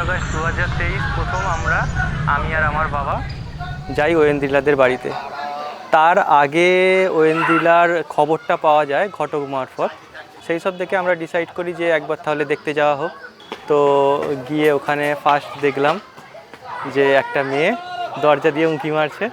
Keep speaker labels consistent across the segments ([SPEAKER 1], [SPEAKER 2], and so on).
[SPEAKER 1] August 2023 প্রথম আমি আর আমার বাবা যাই ওয়েন্দ্রিলাদের বাড়িতে। তার আগে ওয়েন্দ্রিলার খবরটা পাওয়া যায় ঘটক মারফত। সেই সব দেখে আমরা ডিসাইড করি যে একবার তাহলে দেখতে যাওয়া হোক। তো গিয়ে ওখানে ফার্স্ট দেখলাম যে একটা মেয়ে দরজা দিয়ে উঁকি মারছে।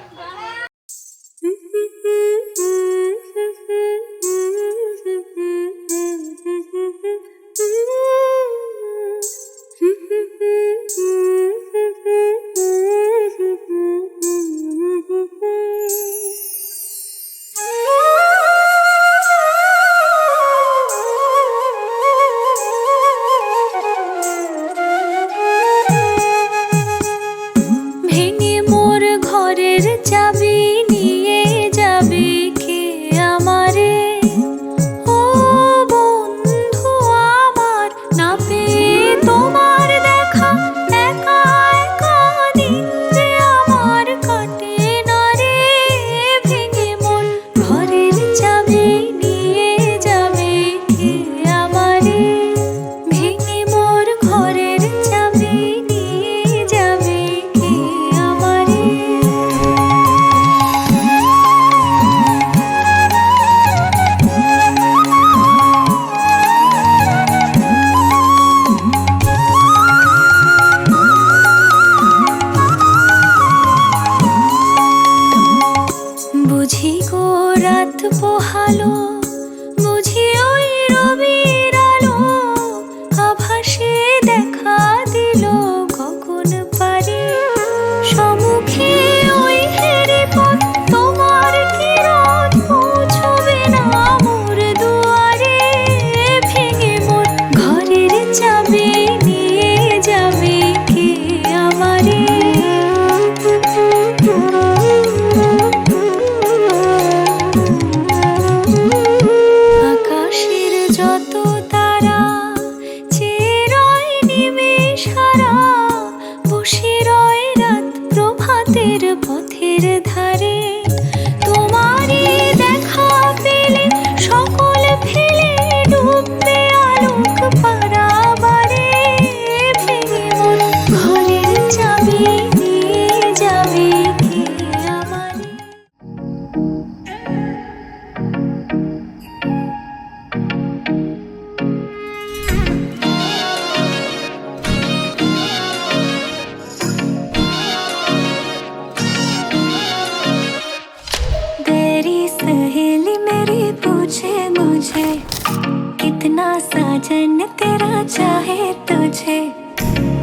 [SPEAKER 2] साजन तेरा चाहे तुझे,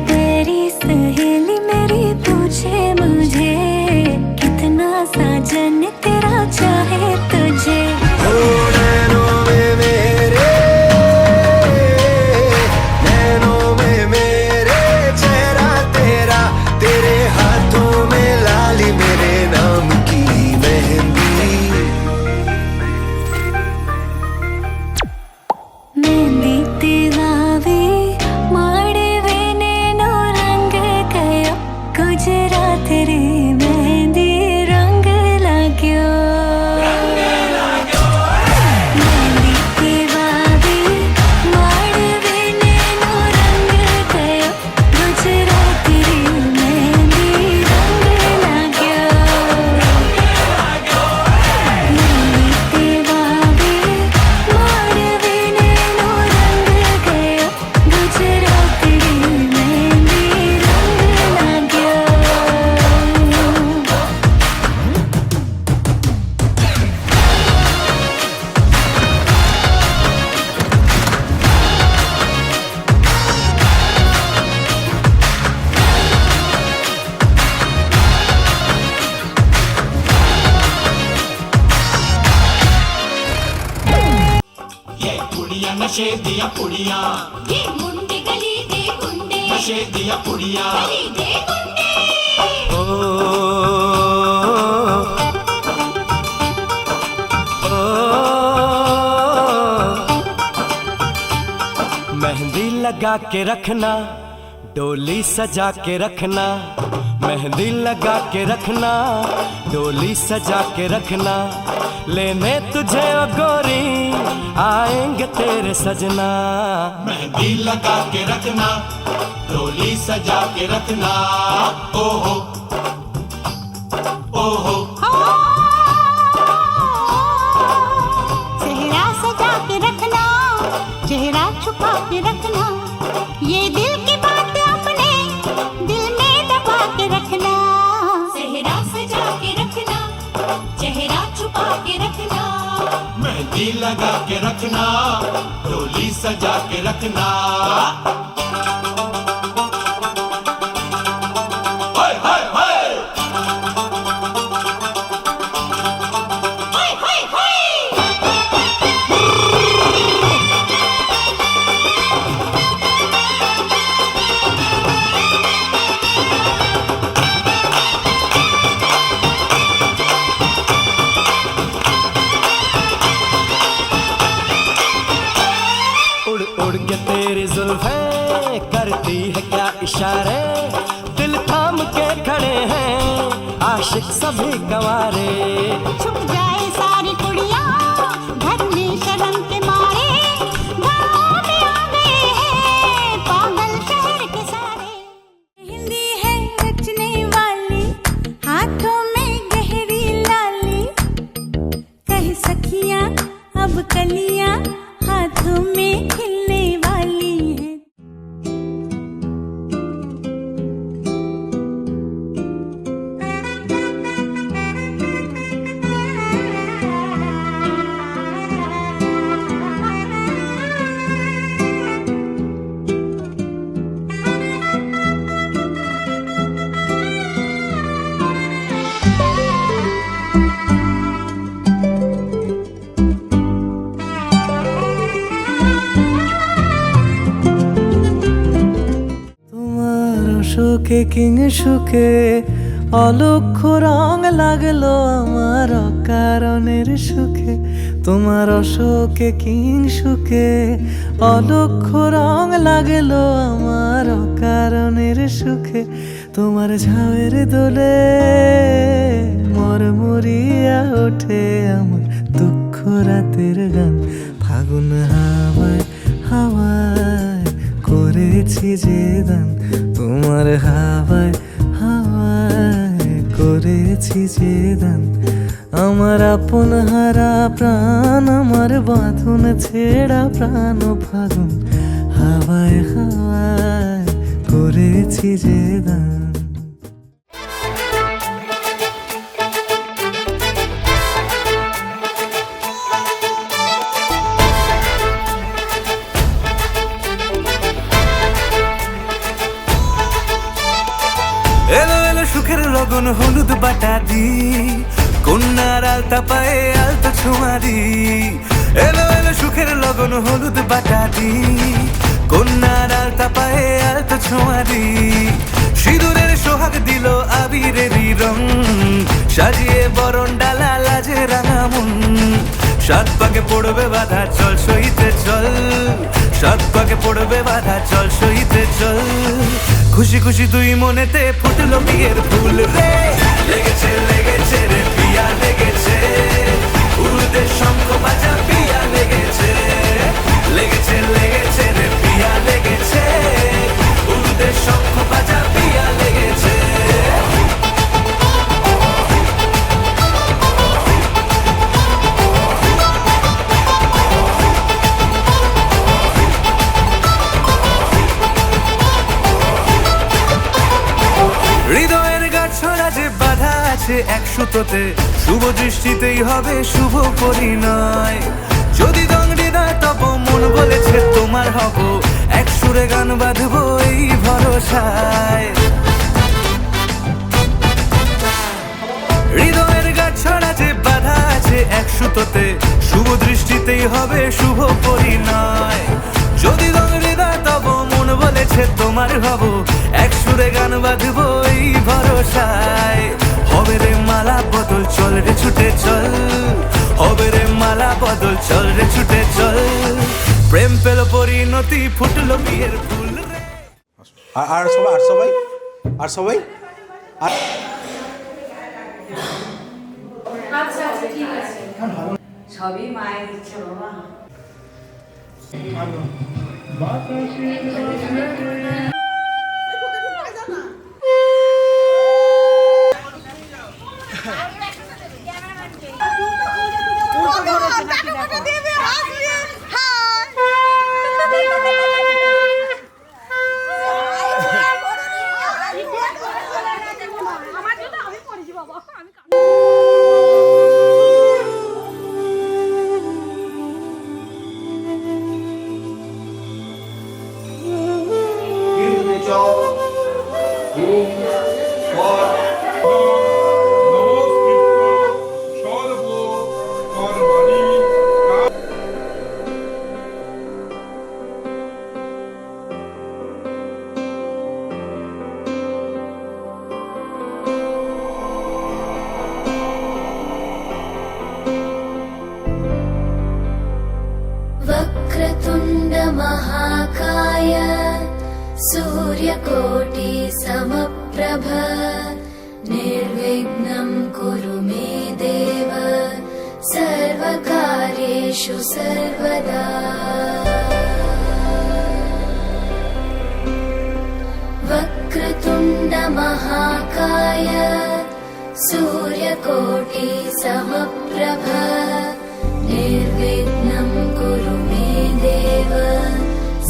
[SPEAKER 2] तेरी सहेली मेरी पूछे मुझे, कितना साजन तेरा चाहे तुझे। नैनों में मेरे, नैनों में मेरे चेहरा तेरा, तेरे हाथों में लाली मेरे नाम की मेहंदी। मेहंदी तेरावे माड़वे नैनो रंग गयो, गुजरात रे मेहंदी रंग लाग्यो। मेहंदी तेरावे माड़वे नैनो रंग गयो, गुजरात रे मेहंदी रंग लाग्यो। मेहंदी तेरावे माड़वे नैनो रंग गयो, गुजरात रे मेहंदी रंग लाग्यो।
[SPEAKER 3] ये कुड़िया नशे दिया पुड़िया,
[SPEAKER 2] ये मुंडे गली दे गुंडे,
[SPEAKER 3] नशे दिया पुड़िया।
[SPEAKER 2] गली दे गुंडे।
[SPEAKER 1] ও
[SPEAKER 3] मेहंदी लगा के रखना,
[SPEAKER 4] डोली सजा के रखना, मेहंदी लगा के रखना, डोली सजा के रखना, लेने तुझे ओ गोरी आएंगे तेरे सजना।
[SPEAKER 3] मेहंदी लगा के रखना, डोली सजा के रखना। ओहो ओहो
[SPEAKER 2] चेहरा सजा के रखना, चेहरा छुपा के रखना, ये दिल की बात अपने दिल में दबा के रखना। चेहरा सजा के रखना, चेहरा छुपा के रखना,
[SPEAKER 3] मेहंदी लगा के रखना, डोली सजा के रखना। हाय हाय हाय
[SPEAKER 2] हाय हाय हाय।
[SPEAKER 4] उड़ उड़ के तेरी जुल्फें करती है क्या इशारे, दिल थाम के खड़े हैं आशिक सभी गंवारे।
[SPEAKER 2] छुप जाए सारी कुड़ियाँ घर में शर्म के मारे, गाँव में आ गए हैं पागल शहर के सारे। हिंदी है रचने वाली, हाथों में गहरी लाली, कह सखियाँ अब कलियाँ हाथों में खिलने वाली हैं।
[SPEAKER 5] তোমার সুখে কিং সুখে অলক্ষ্য রং লাগলো আমার অকারণের সুখে, তোমার অশোকে কিং সুখে অলক্ষ্য রং লাগলো আমার অকারণের সুখে, তোমার ঝাউয়ের দোলে মরমরিয়া ওঠে আমার দুঃখ রাতের গান, ফাগুন হাওয়ায় হাওয়ায় করেছি যে দান, তোমার হাওয়ায় হাওয়ায় করেছি যে দান, আমার আপন হারা প্রাণ, আমার বাঁধন ছেঁড়া প্রাণ ফাগুন হাওয়ায় হাওয়ায় করেছি যে দান।
[SPEAKER 4] এলো এলো সুখের লগন হলুদ বাটা দি, কন্যার আলতা পায়ে আলতা ছোঁয়া দি। এলো এলো সুখের লগন হলুদ বাটা দি, কন্যার আলতা পায়ে আলতা ছোঁয়া দি। সিঁদুরের সোহাগ দিল আবিরেরই রং, সাজিয়ে বরণ ডালা লাজে রাঙা মন। সাত পাকে পড়বে বাধা চল সইতে চল, সাত পাকে পড়বে বাধা চল সইতে চল। খুশি খুশি তুই মনেতে ফুটলো বিয়ের ফুল রে, লেগেছে লেগেছে রে পিয়া লেগেছে, উর্দের শঙ্খ বাজা পিয়া লেগেছে, লেগেছে লেগেছে রে পিয়া লেগেছে, উর্দের শঙ্খ বাজা পিয়া লেগেছে। হৃদয়ের গাছড়া যে বাধা আছে এক সুতোতে, শুভ দৃষ্টিতেই হবে শুভ পরিণয়। যদি দংড়ি দেয় তব মন বলেছে তোমার হব, এক সুরে গান বাঁধবো এই ভরসায়। হৃদয়ের গাছড়া যে বাধা আছে এক সুতোতে, শুভ দৃষ্টিতেই হবে শুভ পরিণয়। যদি দংড়ি দেয় তব মন বলেছে তোমার হব, এক সুরে গান বাঁধবো এই ভরসায়। হবে রে মালা বদল চল রে ছুটে চল, হবে রে মালা বদল চল রে ছুটে চল। প্রেম পেল পরিণতি ফুটলো বিয়ের ফুল রে।
[SPEAKER 6] আর সবাই আর সবাই আর সবাই আর
[SPEAKER 7] সবই মায়ের ইচ্ছে বাবা।
[SPEAKER 8] वक्रतुण्ड महाकाय सूर्यकोटि समप्रभ निर्विघ्नं कुरु मे देव सर्वकार्येषु सर्वदा। वक्रतुण्ड महाकाय सूर्यकोटि समप्रभ निर्विघ्नं कुरु मे देव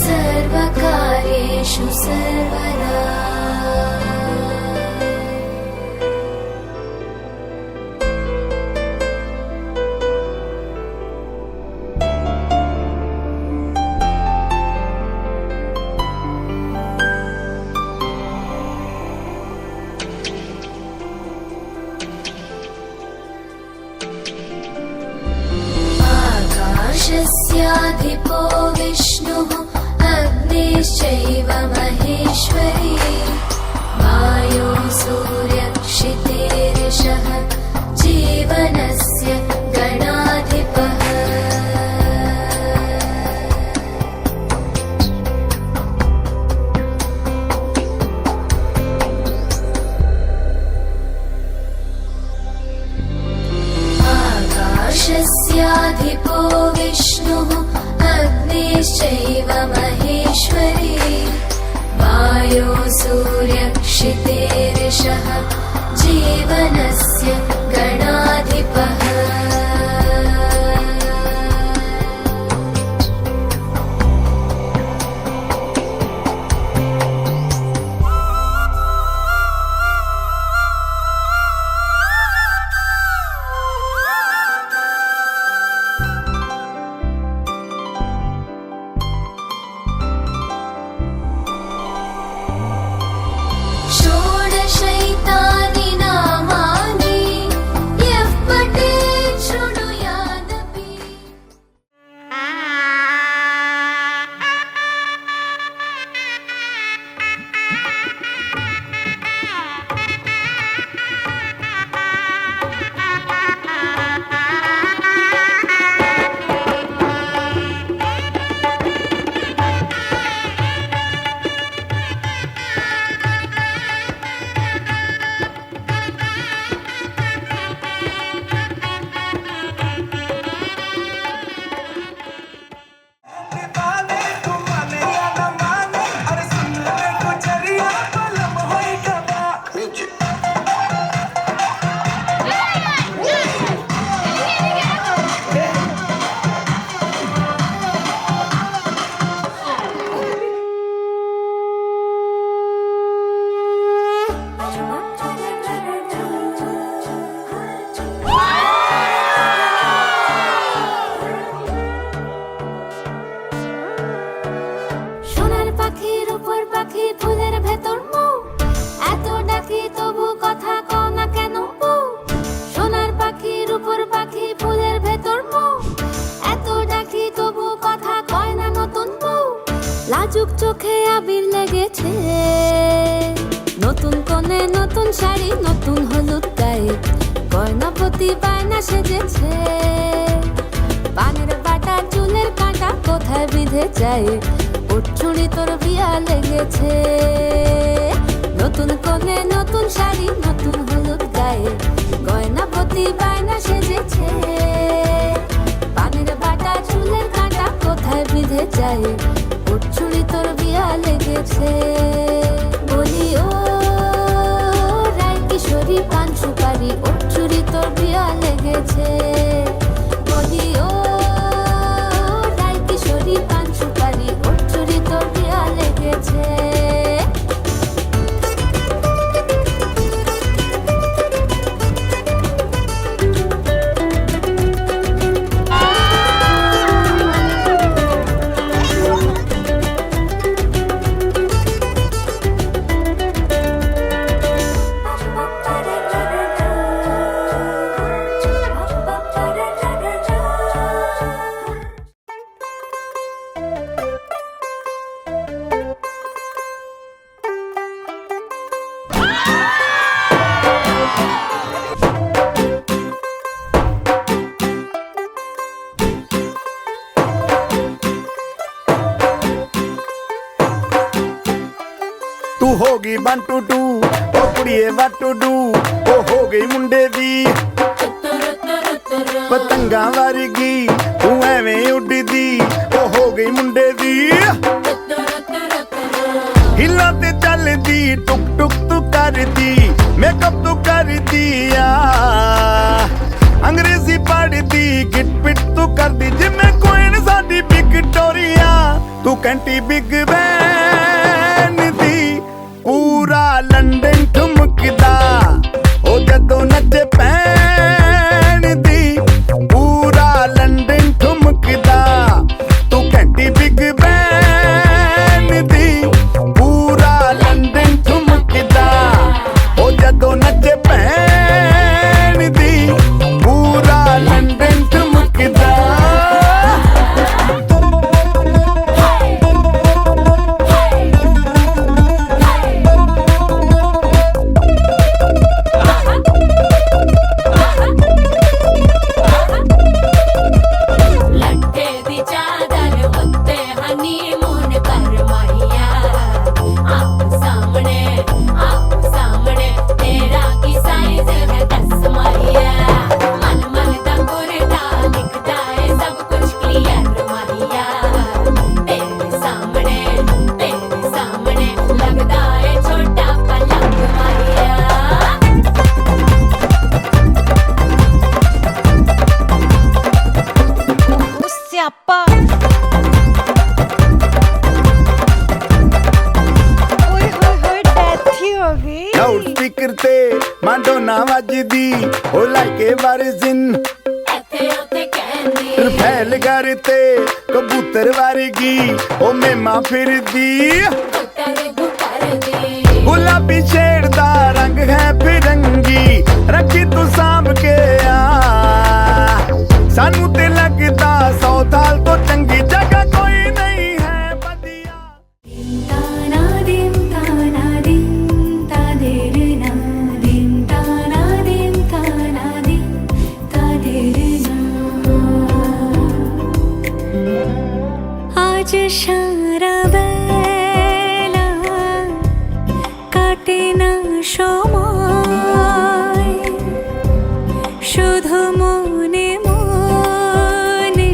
[SPEAKER 8] सर्वकार्येषु सर्वदा। आकाशस्याधिपो विष्णुः अग्निश्चैव महेश्वरी वायो सूर्यक्षितेरिषः जीवनस्य गणाधिपः। आकाशस्याधिपो विष्णुः अग्निश्चैव महेश्वरी वायो सूर्यक्षितेरिषः जीवनस्य गणाधिपः। षोडशैतानि नामानि यः पठेत् शृणुयादपि। সোনার পাখির উপর পাখি ফুলের ভেতর মৌ এত ডাকি তবু কথা কও না কেন বউ। সোনার পাখির উপর পাখি ফুলের ভেতর মৌ এত ডাকি তবু কথা কয় না নতুন বউ। লাজুক চোখে আবির লেগেছে নতুন কোণে নতুন শাড়ি নতুন হলুদ গায়ে গয়নাপতি বায়না সেজেছে। পানের বাটা চুলের কাঁটা কোথায় বিঁধে যায় ওর চুড়ি তোর বিয়া লেগেছে। নতুন কোণে নতুন শাড়ি নতুন হলুদ গায়ে গয়না প্রতি বায়না সেজেছে পানের বাটা চুলের কাঁটা কোথায় বিঁধে যায় ওর চুড়ি তোর বিয়া লেগেছে বলি ও রায় কিশোরী পান সুপারি ওর চুড়ি তোর বিয়া লেগেছে বলি ও রায় কিশোরী পান সুপারি ওর চুড়ি তোর বিয়া লেগেছে
[SPEAKER 9] तू होगी 1 2 2 ओ कुड़िए what to do ओ हो गई मुंडे दी पतंगा वर्गी तू एवें उड़दी ओ हो गई मुंडे दी हिला ते चलदी टुक टुक तू करदी मेकअप तू कर दिया अंग्रेजी पढ़दी गिट पिट तू करदी जिमें कोइन साडी विक्टोरिया तू कैंटी बिग बैन दी पूरा लंदन ठुमकदा ओ जदों नचे पैन दी पूरा लंदन ठुमकदा तू घंटी बिग बैन दी पूरा लंदन ठुमकदा ओ जदों नचे पैन दी पूरा लंदन ठुमकदा
[SPEAKER 8] लट्टे दी चादर उत्ते हनीमून कर माहिया आप सामने तेरा की साइज है 10 माहिया मन मन दा गुरदा दिखदा है सब कुछ क्लियर माहिया तेरे सामने लगदा है छोटा पलंग माहिया
[SPEAKER 2] ਸਿਆਪਾ ਓਏ ਹੋਏ ਹੋਏ ਡੈਥ ਹੀ ਹੋ ਗਈ
[SPEAKER 9] लाउड स्पीकर ते मांडोना वजदी ओ लाइके वारिजिन
[SPEAKER 8] ਇੱਥੇ ਉੱਥੇ ਕਹਿੰਦੀ
[SPEAKER 9] फैल करते कबूतर वर्गी ओ मेमा फिरदी
[SPEAKER 8] गुटर दी
[SPEAKER 9] गुलाबी शेड दा रंग है फिरंगी रखी तू सांभ के आ सानू ते लगदा 100 साल तो चंगी जगह कोई नहीं है बदिया
[SPEAKER 8] ताना दिन ताना दिन तादेर ना दिन ताना दिन ताना दिन तादेर ना आज सारा बेला काटे ना সময় শুধু মনে মনে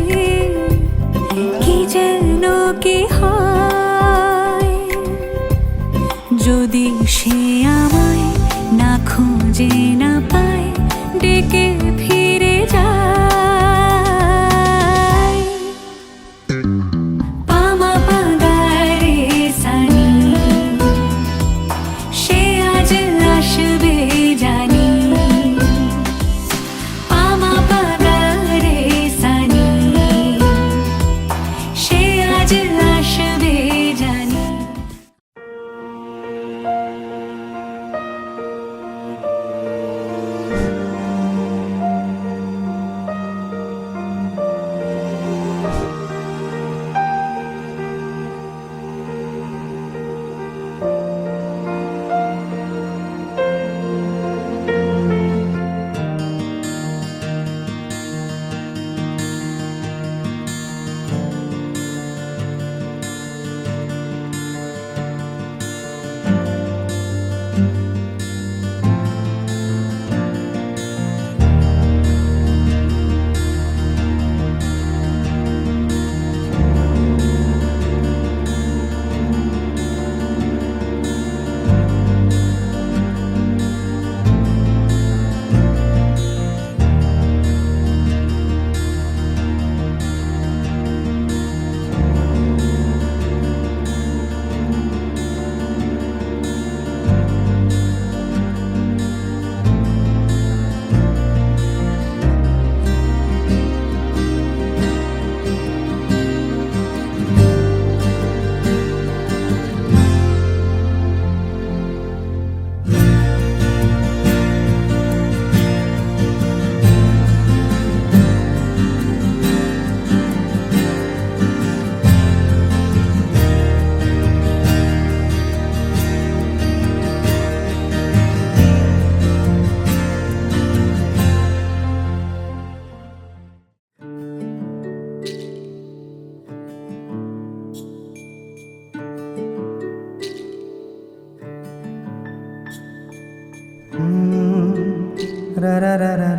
[SPEAKER 5] রা রা রা রা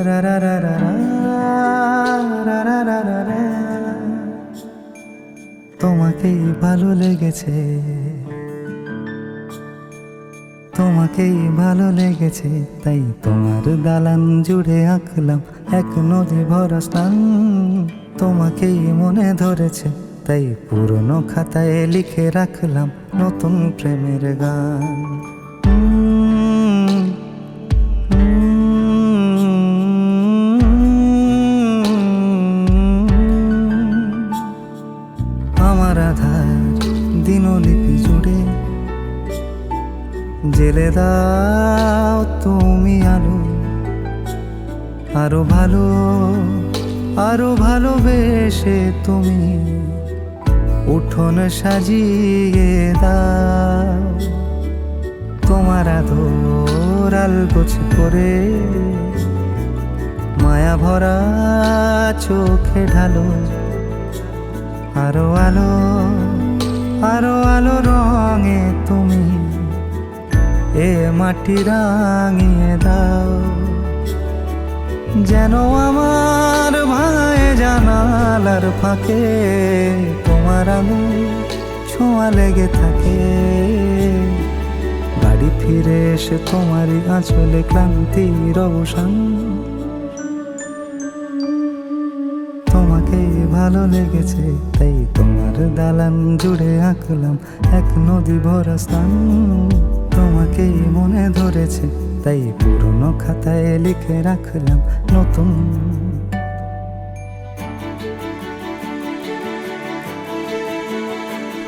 [SPEAKER 5] রা রা রা রা রা রা রা রা রা রা। তোমাকেই ভালো লেগেছে, তোমাকেই ভালো লেগেছে, তাই তোমার দালান জুড়ে আঁকলাম এক নদী ভরা স্থান। তোমাকেই মনে ধরেছে, তাই পুরনো খাতায় লিখে রাখলাম নতুন প্রেমের গান। আমার আধার দিনলিপি জুড়ে জেলে দাও তুমি আলো, আরো ভালো আরো ভালোবেসে তুমি উঠোন সাজিয়ে দাও। তোমার আদর আলগোছ করে মায়া ভরা চোখে ঢালো, আরো আলো আরো আলো রঙে তুমি এ মাটি রাঙিয়ে দাও। যেন আমার ভাঙায় জানালার ফাঁকে তোমার আলো ছোঁয়া লেগে থাকে। বাড়ি ফিরে এসে তোমারই আঁচলে ক্লান্তির অবসান। তোমাকেই ভালো লেগেছে, তাই তোমার দালান জুড়ে আঁকলাম এক নদী ভরা স্থান। তোমাকেই মনে ধরেছে, তাই পুরনো খাতায় লিখে রাখলাম নতুন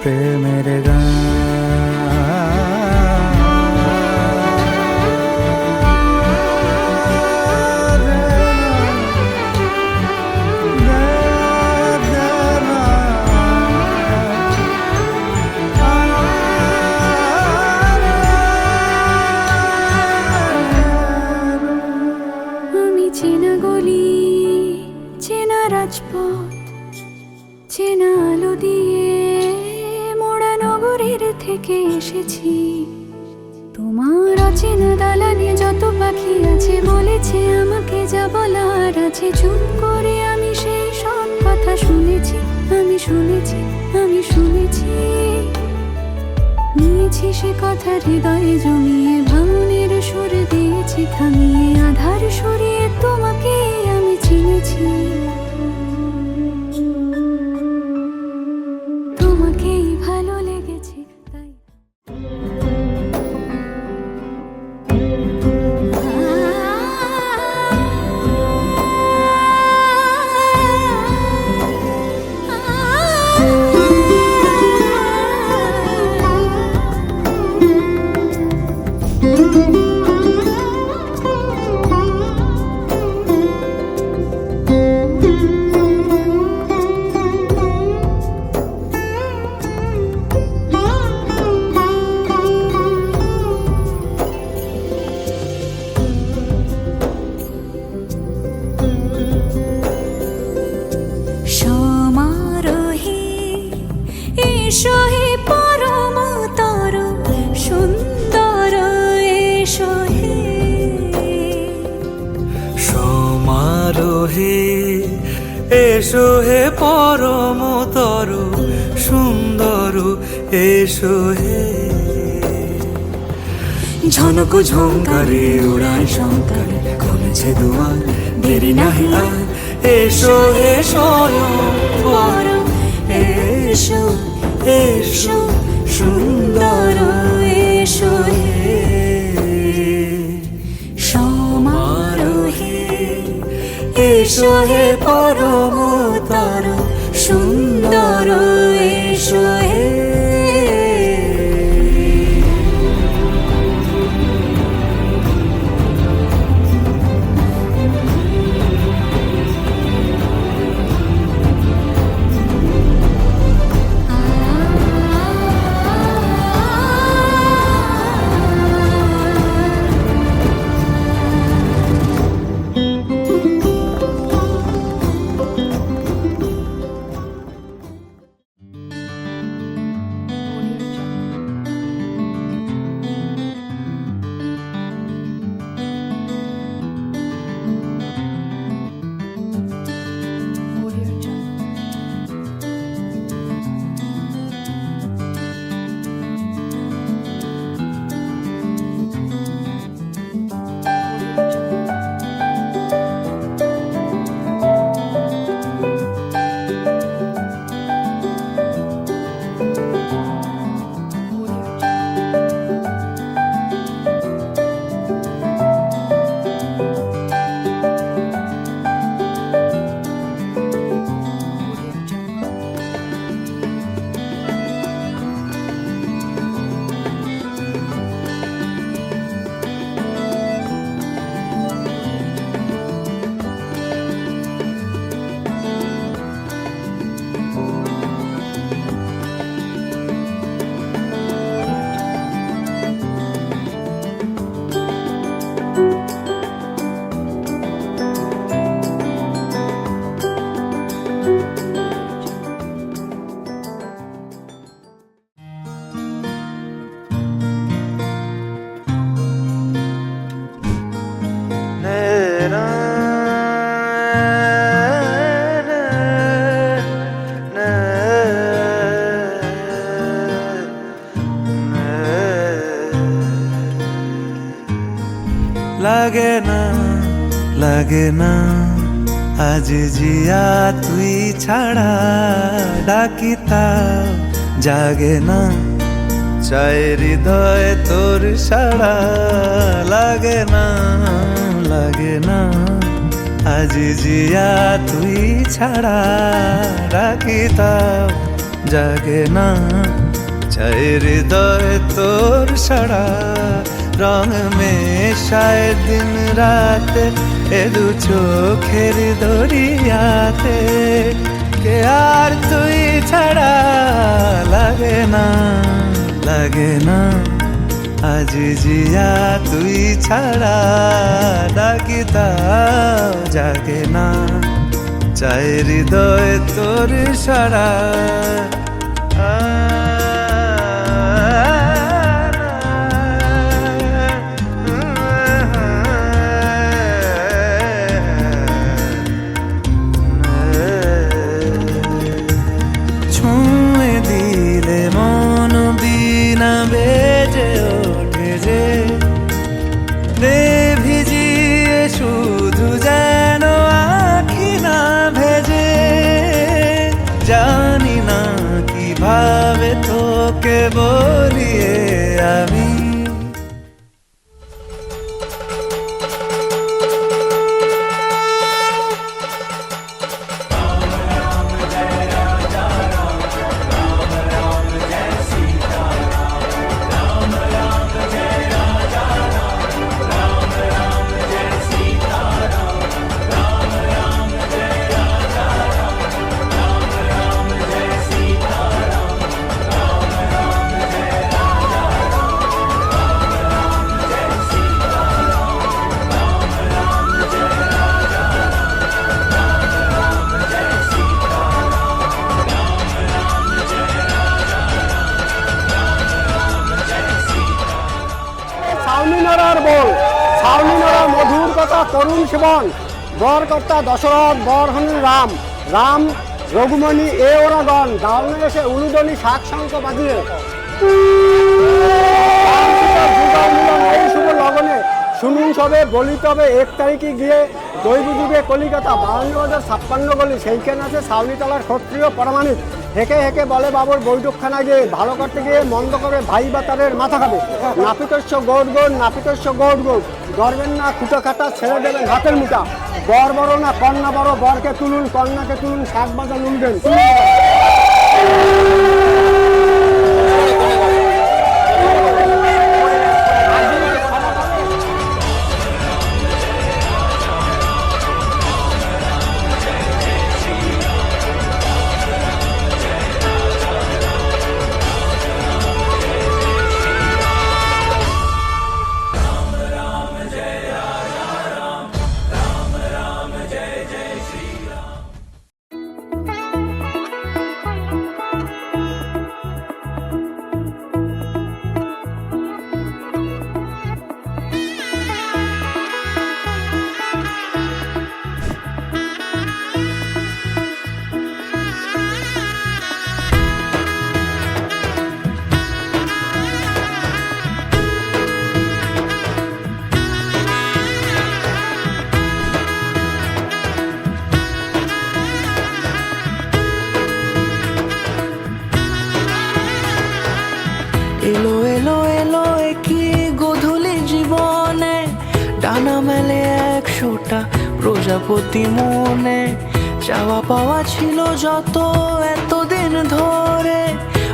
[SPEAKER 5] প্রেমের গান।
[SPEAKER 8] চেনা গলি, চেনা রাজপথ, চেনা আলো দিয়ে মোড়া নগরের থেকে এসেছি। তোমার অচেনা দালানে যত পাখি আছে বলেছে আমাকে যা বলার আছে। চুপ করে আমি সেই সব কথা শুনেছি, আমি শুনেছি, আমি শুনেছি। নিয়েছি সে কথা হৃদয়ে জমিয়ে, ভাঙনের সুর দিয়েছি থামিয়ে, আধার সরিয়ে তোমাকে আমি চিনেছি। তোমাকেই ভালো লেগেছে, তাই এসো হে পরমতর সুন্দর, এসো হে
[SPEAKER 5] সমারোহে, এসো হে পরমতর সুন্দর, এসো হে। ঝনক ঝঙ্কারে উড়ায় শঙ্কারে খুলেছে দুয়ার, দেরি নাহি আর। এসো হে স্বয়ংবর, এসো এসো সুন্দর, এসো হে সমারোহে। এসো হে পরমতর সুন্দর, এসো হে।
[SPEAKER 4] লাগে না আজ জিয়া তুই ছাড়া ডাকি তাও জাগে না চাই হৃদয় তোর সাড়া লাগে না আজ জিয়া তুই ছাড়া ডাকি তাও জাগে না চাই হৃদয় তোর সাড়া রং মেশায় দিন রাত এ দু চোখের দরিয়াতে কে আর তুই ছাড়া লাগে না আজ জিয়া তুই ছাড়া ডাকি তাও জাগে না চাই হৃদয় তোর সাড়া ছুঁয়ে দিলে মন বিনা বেজে ওঠে যে ভিজিয়ে শুধু যেন আখি না ভেজে জানি না কিভাবে তোকে বলিয়ে আমি
[SPEAKER 10] ছাউনিনড়ার বল ছাউনিনড়া মধুর কথা তরুণ সেবন বরকর্তা দশরথ বরহনি রাম রাম রঘুমণি এ ওরাগণ দাউনে এসে উলুদনি শাক শঙ্খ বাজিয়ে এই শুভ লগনে শুনুন সবে বলিতে হবে 1 তারিখে গিয়ে দৈব যুগে কলিকাতা 52,56 গলি সেইখানে আছে ছাউনিতলার ক্ষত্রিয় পরমাণিক হেঁকে হেঁকে বলে বাবুর বৈঠকখানা গিয়ে ভালো করতে গিয়ে মন্দ করে ভাই বাতারের মাথা খাবে নাপিতস্য গৌড় গড়বেন না খুঁটো খাটা ছেড়ে দেবেন হাতের মুঠা বর বড় না কন্যা বড় বরকে তুলুন কন্যাকে তুলুন শাক বাজা নুনবেন
[SPEAKER 4] এলো এলো এলো কি গোধূলি জীবনে ডানা মেলে 100টা প্রজাপতি মনে চাওয়া পাওয়া ছিল যত এতদিন ধরে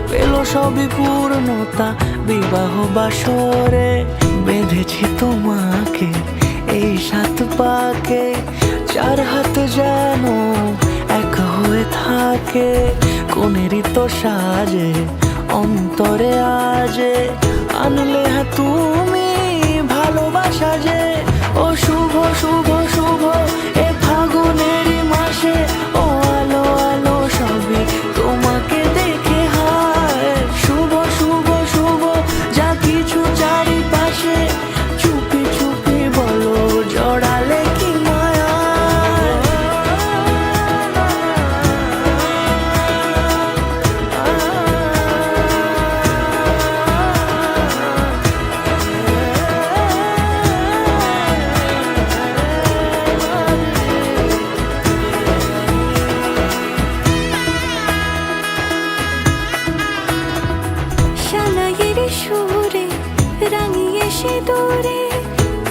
[SPEAKER 4] পেল সবই পূর্ণতা বিবাহ বাসরে বেঁধেছি তোমাকে এই 7 পাকে 4 হাত যেন এক হয়ে থাকে কোনেরই তো সাজে অন্তরে আজে আনলে তুমি ভালোবাসা যে ও শুভ শুভ শুভ এ ফাগুনেরই মাসে ও আলো আলো সবই তোমাকে দেখে হায় শুভ শুভ শুভ যা কিছু চারিপাশে চুপি চুপি বলো জড়ালে কি মায়া
[SPEAKER 8] সুরে রাঙিয়ে সে দূরে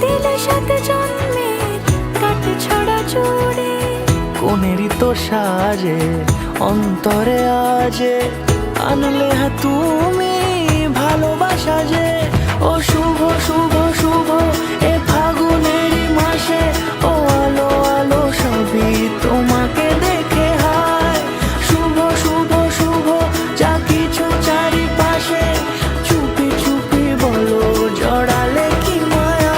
[SPEAKER 8] দিলে সাথে জন্মে কাট ছড়া জোড়ে
[SPEAKER 4] কোনেরই তো সাজে অন্তরে আজে আনলে হ্যাঁ তুমি ভালোবাসা যে ও শুভ শুভ শুভ এ ফাগুনেরই মাসে ও আলো আলো সবই তোমাকে দেখে হায় শুভ শুভ শুভ যা কিছু চারিপাশে চুপি চুপি বলো জড়ালে কি মায়া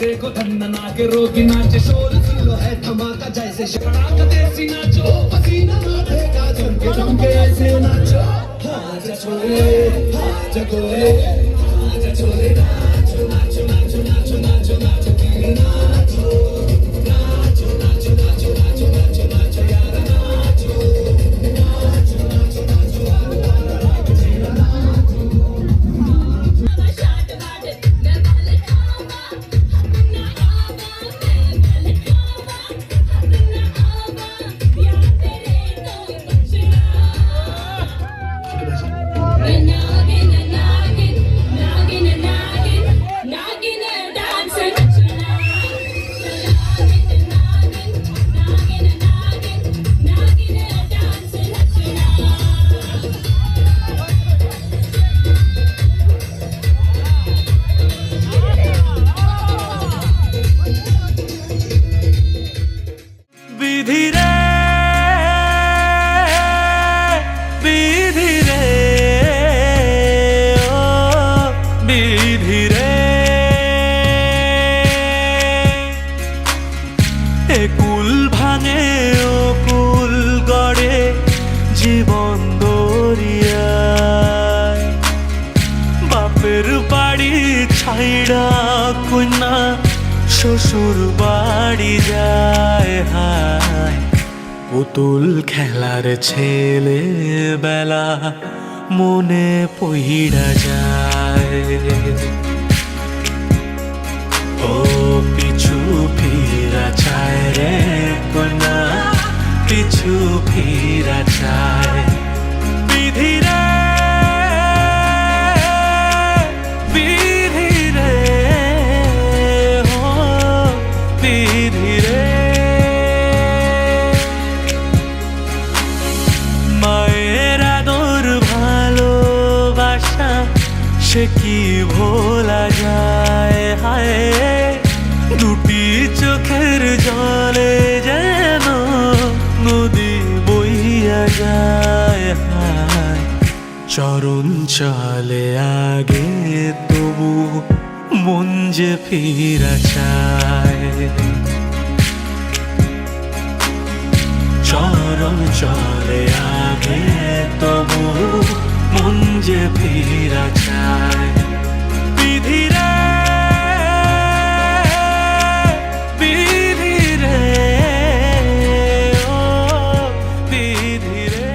[SPEAKER 3] देखो धन्ना के रोगी नाचे शोर सुन लो है धमाका जैसे शराब देसी नाचो पसीना मारेगा झमके झमके ऐसे नाचो हाथ छोड़े हाथ छोड़े हाथ छोड़े नाचो नाचो नाचो नाचो नाचो नाचो नाचो नाचो नाचो नाचो नाचो नाचो नाचो यार नाचो नाचो नाचो नाचो
[SPEAKER 4] বাপের বাড়ি ছাইড়া কন্যা শ্বশুর বাড়ি যায় হায় পুতুল খেলার ছেলে বেলা মনে পইড়া যায় ও পিছু ফিরা চায় রে কন্যা পিছু ফিরা চায় বিধি রে বিধি রে ও বিধি রে মায়ের আদর ভালোবাসা সে কি ভোলা যায় হায় দুটি চোখের জলে যেন নদী বইয়া যায় হায় চরণ চলে আগে তবু মন যে ফিরা চায় চরণ চলে আগে তবু মন যে ফিরা চায় বিধি রে বিধি রে ও বিধি রে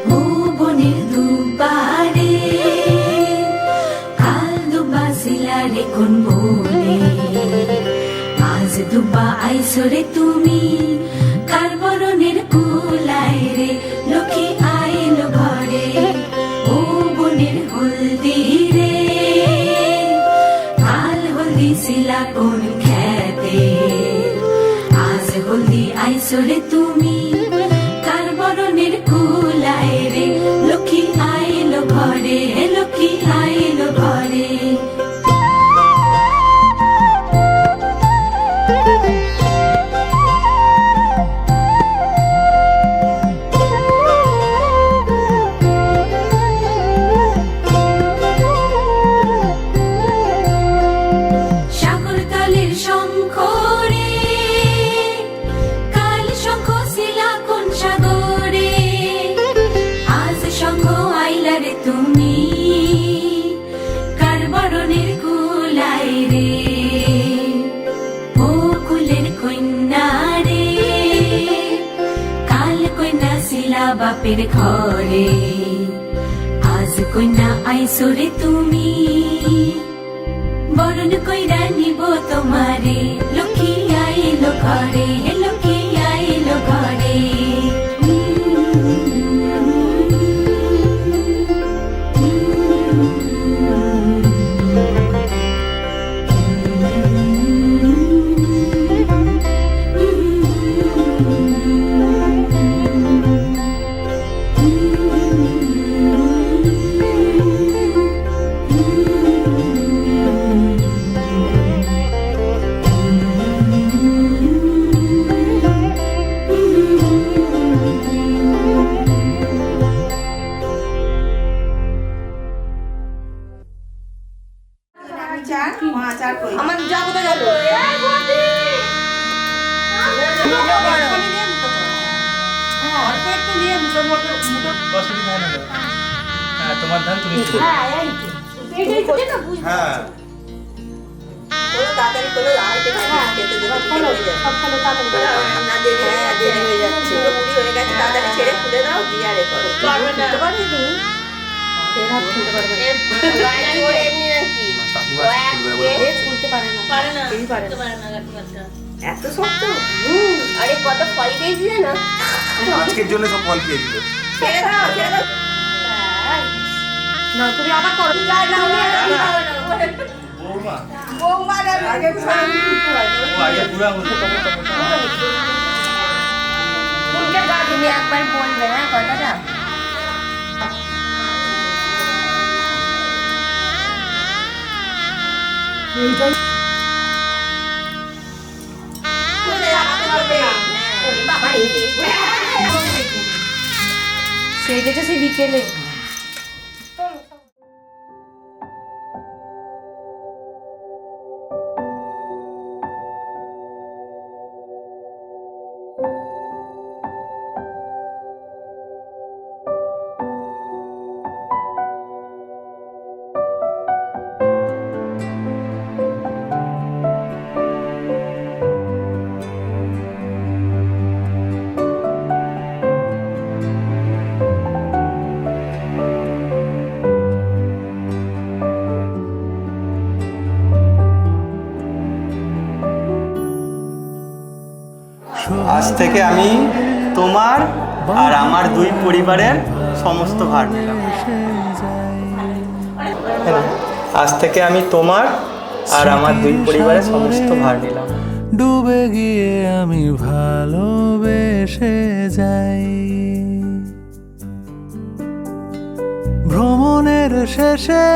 [SPEAKER 8] ভুবনের দুবারে কাল দুবা সিলারে কোন বলে আজ দুবা আইসরে তুমি কার বরণের কুলায় রে লক্ষ্মী আইলো ঘরে ও বনের হলদি রে কাল হলদি সিলা কোন খেতে আজ হলদি আইসরে তুমি কার বরণের কুলায় রে লক্ষ্মী আইলো ঘরে লক্ষ্মী আইলো ঘরে সাগর কালের শঙ্খ রে কাল শঙ্খ শিলা কোন সাগরে আজ শঙ্খ আইলা রে তুমি কার বরণের কুলায় রে ও কুলের কন্যা রে কাল কন্যা শিলা বাপের ঘরে আজ কন্যা আইসরে তুমি বরণ কইরা নিব তোমারে লক্ষ্মী আইলো ঘরে লক্ষ্মী আইলো ঘরে
[SPEAKER 7] আমার যা কোথায় গেল অল্প একটু নিয়ে মুখে মোটর
[SPEAKER 1] অসুবিধা হয় না তো? হ্যাঁ তোমার ধান তুমি তুলো।
[SPEAKER 6] হ্যাঁ
[SPEAKER 7] তাড়াতাড়ি করে আইতে খেতে দেবো না দেরি হয়ে যাচ্ছে মুড়ি হয়ে গেছে তাড়াতাড়ি ছেড়ে খুলে দাও দিয়ে আরে করো খুলতে পারবে তুমি খুলতে পারবে খুলতে পারে না কেউই পারে না এত শক্ত আরে কত ফল খেয়েছিলে না
[SPEAKER 6] আজকের জন্য সব ফল খেয়ে দিল
[SPEAKER 7] ছেড়ে দাও না তুমি আবার করো বৌমার আগে
[SPEAKER 8] তুমি একবার বলবে না কথাটা সেই দেখেছি বিকেলে
[SPEAKER 1] আজ থেকে আমি তোমার আর আমার দুই পরিবারের সমস্ত ভার নিলাম। আজ থেকে আমি তোমার আর আমার দুই পরিবারের সমস্ত ভার নিলাম।
[SPEAKER 5] ডুবে গিয়ে আমি ভালোবেসে যাই। ভ্রমণের শেষে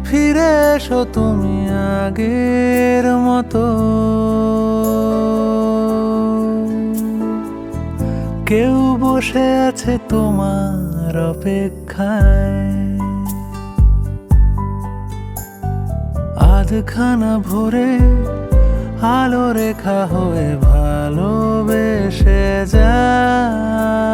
[SPEAKER 5] ফিরে এসো তুমি আগের মতো। কেউ বসে আছে তোমার অপেক্ষায়, আধখানা ভরে আলো রেখা হয়ে ভালোবেসে যাই।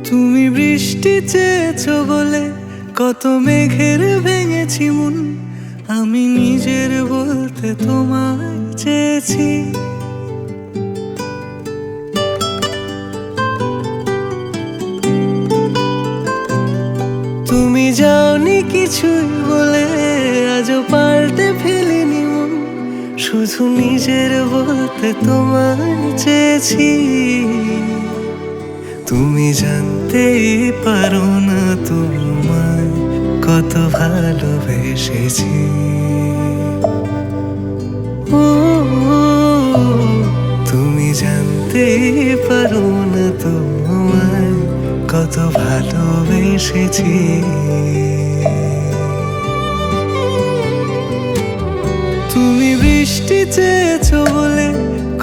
[SPEAKER 5] তুমি বৃষ্টি চেয়েছো বলে কত মেঘের ভেঙেছি মন, আমি নিজের বলতে তোমায় চেয়েছি। তুমি যাওনি কিছুই বলে আজও পাল্টে ফেলিনি মন, শুধু নিজের বলতে তোমায় চেয়েছি। তুমি জানতেই পারো না তোমায় কত ভালোবেসেছি। ও তুমি জানতেই পারো না তোমায় কত ভালোবেসেছি। তুমি বৃষ্টি চেয়েছো বলে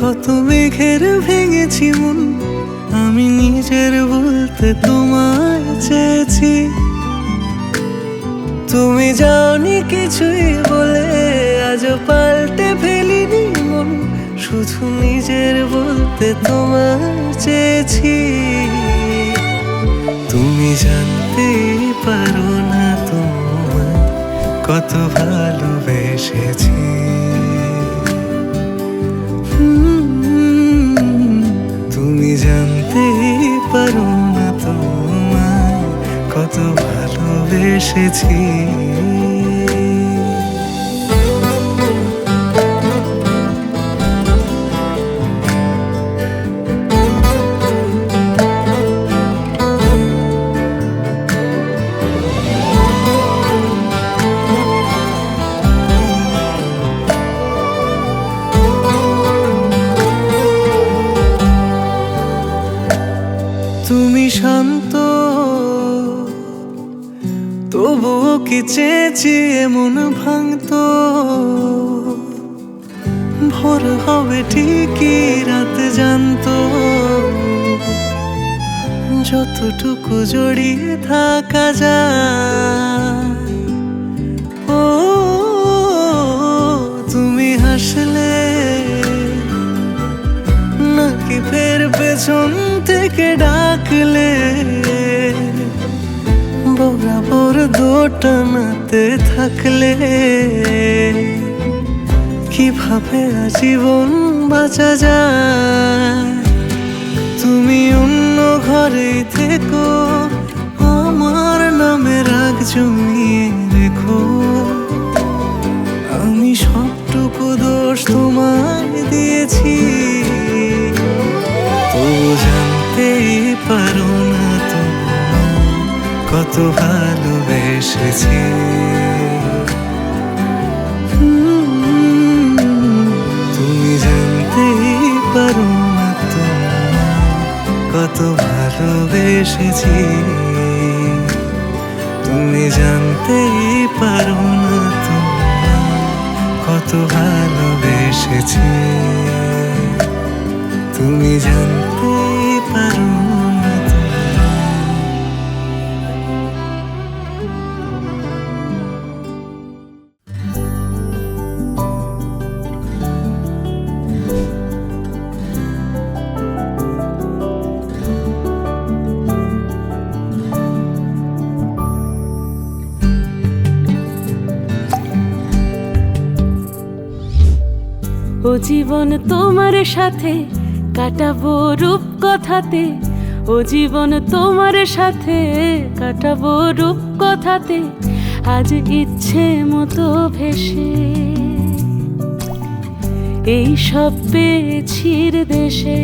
[SPEAKER 5] কত মেঘের ভেঙেছি মন, আমি নিজের বলতে তোমায় চেয়েছি। তুমি যাওনি কিছুই বলে আজও পাল্টে ফেলিনি মন, শুধু নিজের বলতে তোমায় চেয়েছি। তুমি জানতে পারো না তোমায় কত ভালোবেসেছি। তুমি জানতে পারো না তোমায় কত ভালোবেসেছি। তুমি শান্ত তবুও কি চেয়েছি এমন ভাঙতো, ভোর হবে ঠিকই রাত জানতো, যতটুকু জড়িয়ে থাকা যায়। ও তুমি হাসলে নাকি ফের পেছন থেকে ডাকলে, বরাবর দোটানাতে থাকলে কিভাবে আজীবন বাঁচা যায়। তুমি অন্য ঘরে থেকো, আমার নামে রাগ জমিয়ে রেখো, আমি সবটুকু দোষ তোমায় দিয়েছি। তো জানতেই পারো না তোমায় কত ভালোবেসেছি। তুমি জানতেই পারো না তোমায় কত ভালোবেসেছি।
[SPEAKER 4] তুমি জানতেই পারো না তোমায় কত ভালোবেসেছি, তুমি জানতেই পারো না তোমায়।
[SPEAKER 8] ও জীবন তোমার সাথে কাটাবো রূপ কথাতে, ও জীবন তোমার সাথে কাটাবো রূপ কথাতে, আজ ইচ্ছে মতো ভেসে এই সব পেয়েছির দেশে,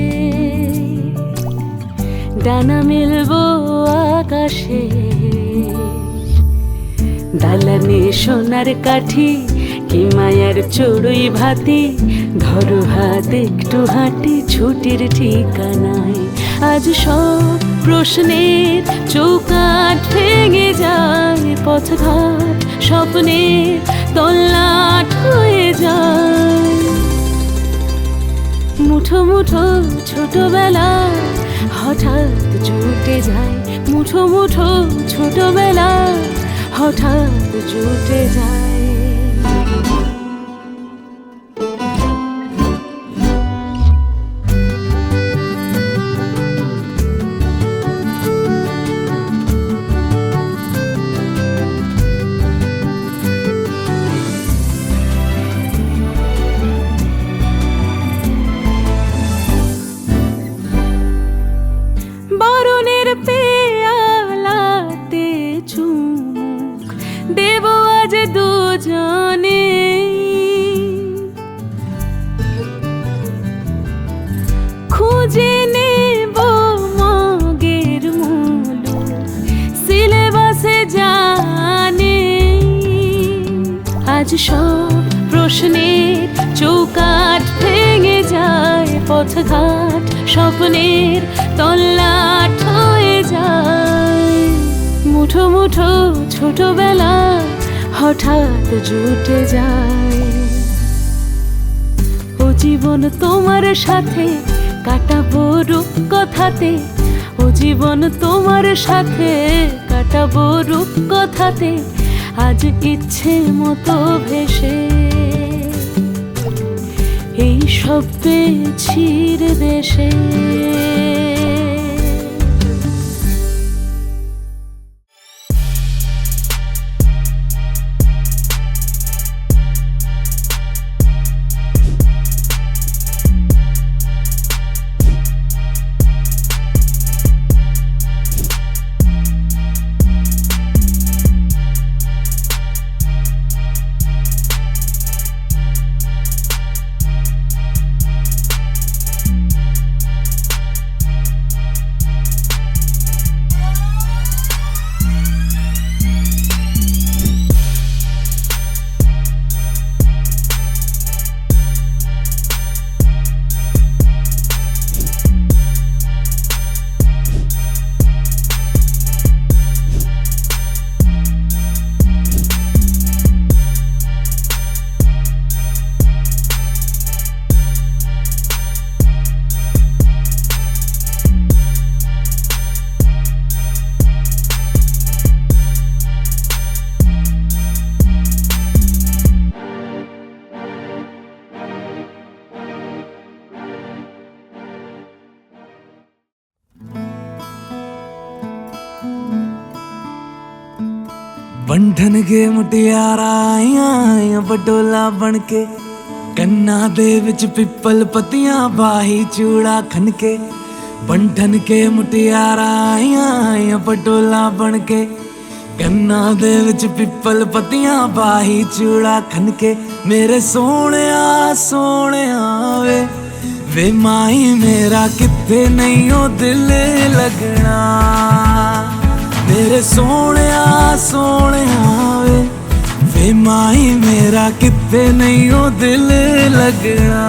[SPEAKER 8] ডানা মেলবো আকাশে, দালানে সোনার কাঠি কি মায়ার চড়ুই ভাতি, ধরো হাত একটু হাঁটি ছুটির ঠিকানায়, আজ সব প্রশ্নের চৌকাঠ ভেঙে যায়, পথঘাট স্বপ্নের তল্লাট হয়ে যায়, মুঠো মুঠো ছোটবেলা হঠাৎ জুটে যায়, মুঠো মুঠো ছোটবেলা হঠাৎ জুটে যায়। বরণের পেয়ালাতে চুমুক দেব আজ দুজনে, খুঁজে নেব মগের মূল সিলেবাসে জানে, আজ সব প্রশ্নের চৌকাঠ ভেঙে যায়, পথঘাট স্বপ্নের তল্লাট হয়ে যায়, মুঠো মুঠো ছোটবেলা হঠাৎ জুটে যায়, ও জীবন তোমার সাথে কাটাবো রূপ কথাতে, ও জীবন তোমার সাথে কাটাবো রূপ কথাতে, আজ ইচ্ছে মতো ভেসে এই সব পেয়েছির দেশে।
[SPEAKER 4] बंधन के मुटियारा आईया बडोला बन के, कन्ना दे विच पिपल पतियां बाही चूड़ा खन के, बंधन के मुटियारा आईया बडोला बन के, कन्ना दे विच पिपल पतियां बाही चूड़ा खन के, मेरे सोहणिया सोहणिया वे माही मेरा किथे नहीं ओ दिल लगना, मेरे सोहणिया सोहणिया वे माही मेरा किथे नहीं ओ दिल लगना।